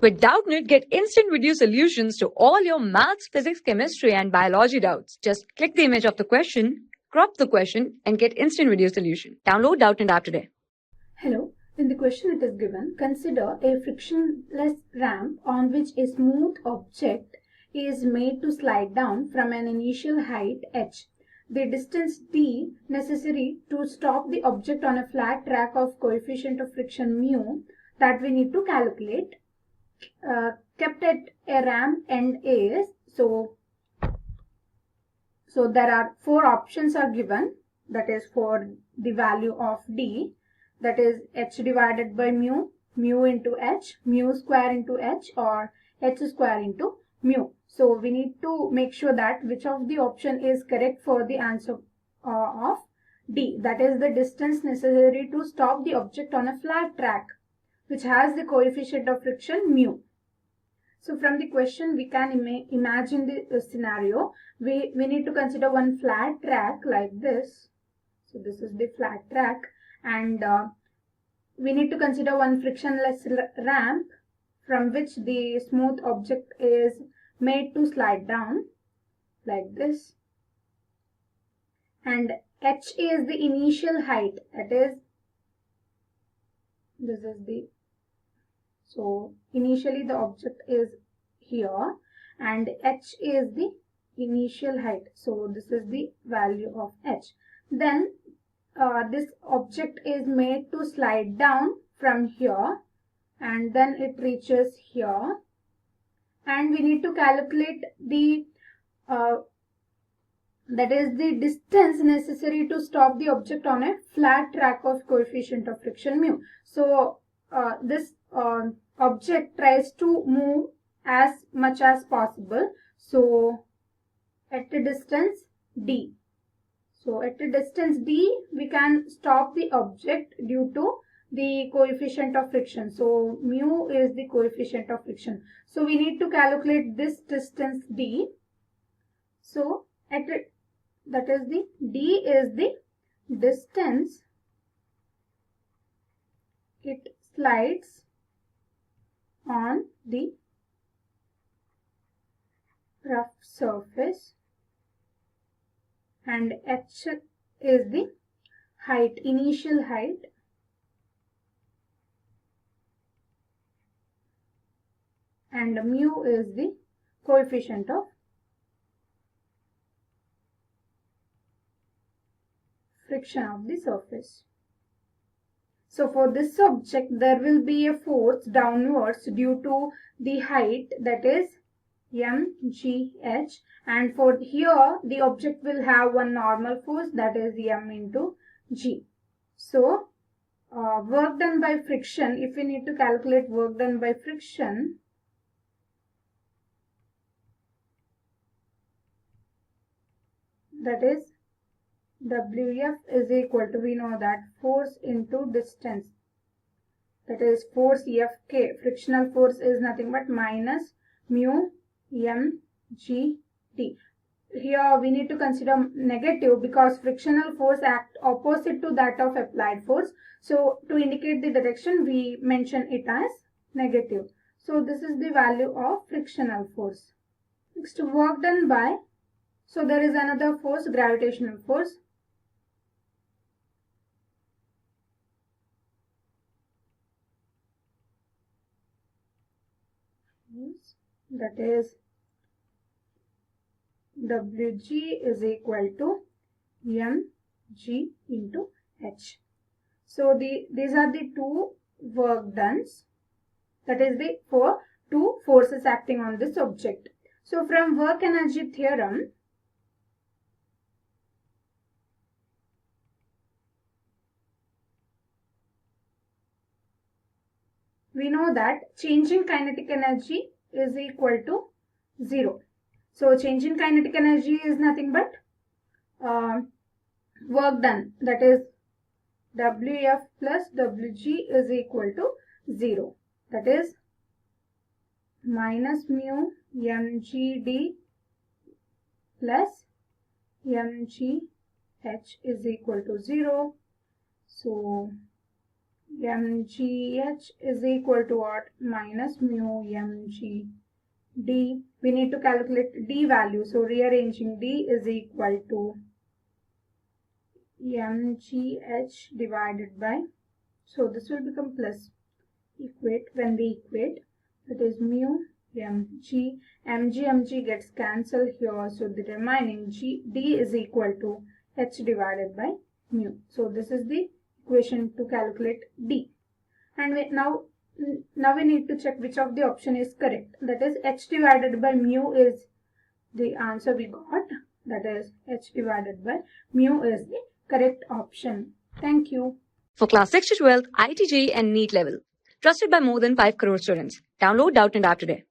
With Doubtnut, get instant video solutions to all your maths, physics, chemistry, and biology doubts. Just click the image of the question, crop the question, and get instant video solution. Download Doubtnut app today. Hello. In the question it is given, consider a frictionless ramp on which a smooth object is made to slide down from an initial height h. The distance d necessary to stop the object on a flat track of coefficient of friction mu that we need to calculate kept at a ramp end is, so there are four options are given, that is for the value of d, that is h divided by mu, mu into h, mu square into h, or h square into mu. So we need to make sure that which of the option is correct for the answer of d, that is the distance necessary to stop the object on a flat track which has the coefficient of friction mu. So from the question we can imagine the scenario. We need to consider one flat track like this. So this is the flat track, and we need to consider one frictionless ramp from which the smooth object is made to slide down like this, and h is the initial height, that is, this is the, so initially the object is here and h is the initial height, so this is the value of h. Then this object is made to slide down from here and then it reaches here, and we need to calculate the that is the distance necessary to stop the object on a flat track of coefficient of friction mu. So this object tries to move as much as possible, so at a distance d. So at a distance d, we can stop the object due to the coefficient of friction. So mu is the coefficient of friction. So we need to calculate this distance d. So at it, that is the d is the distance it slides on the rough surface, and h is the height, initial height, and mu is the coefficient of friction of the surface. So for this object there will be a force downwards due to the height, that is mgh, and for here the object will have one normal force, that is m into g. So work done by friction, if we need to calculate work done by friction, that is Wf is equal to, we know that, force into distance, that is force Fk. Frictional force is nothing but minus mu mg t. Here we need to consider negative because frictional force acts opposite to that of applied force. So to indicate the direction, we mention it as negative. So this is the value of frictional force. Next, work done by, so there is another force, gravitational force. That is Wg is equal to mg into h. So these are the two work done, that is the two forces acting on this object. So from work energy theorem, we know that changing kinetic energy is equal to 0. So change in kinetic energy is nothing but work done, that is Wf plus Wg is equal to 0, that is minus mu mgd plus mgh is equal to 0. So mgh is equal to what? Minus mu mg d. We need to calculate d value. So rearranging d is equal to mgh divided by, so this will become plus, equate, when we equate, that is mu mg gets cancelled here, so the remaining d is equal to h divided by mu. So this is the equation to calculate d. And now we need to check which of the option is correct. That is h divided by mu is the answer we got. That is h divided by mu is the correct option. Thank you. For class 6 to 12, IIT JEE and NEET level. Trusted by more than 5 crore students. Download Doubtnut app today.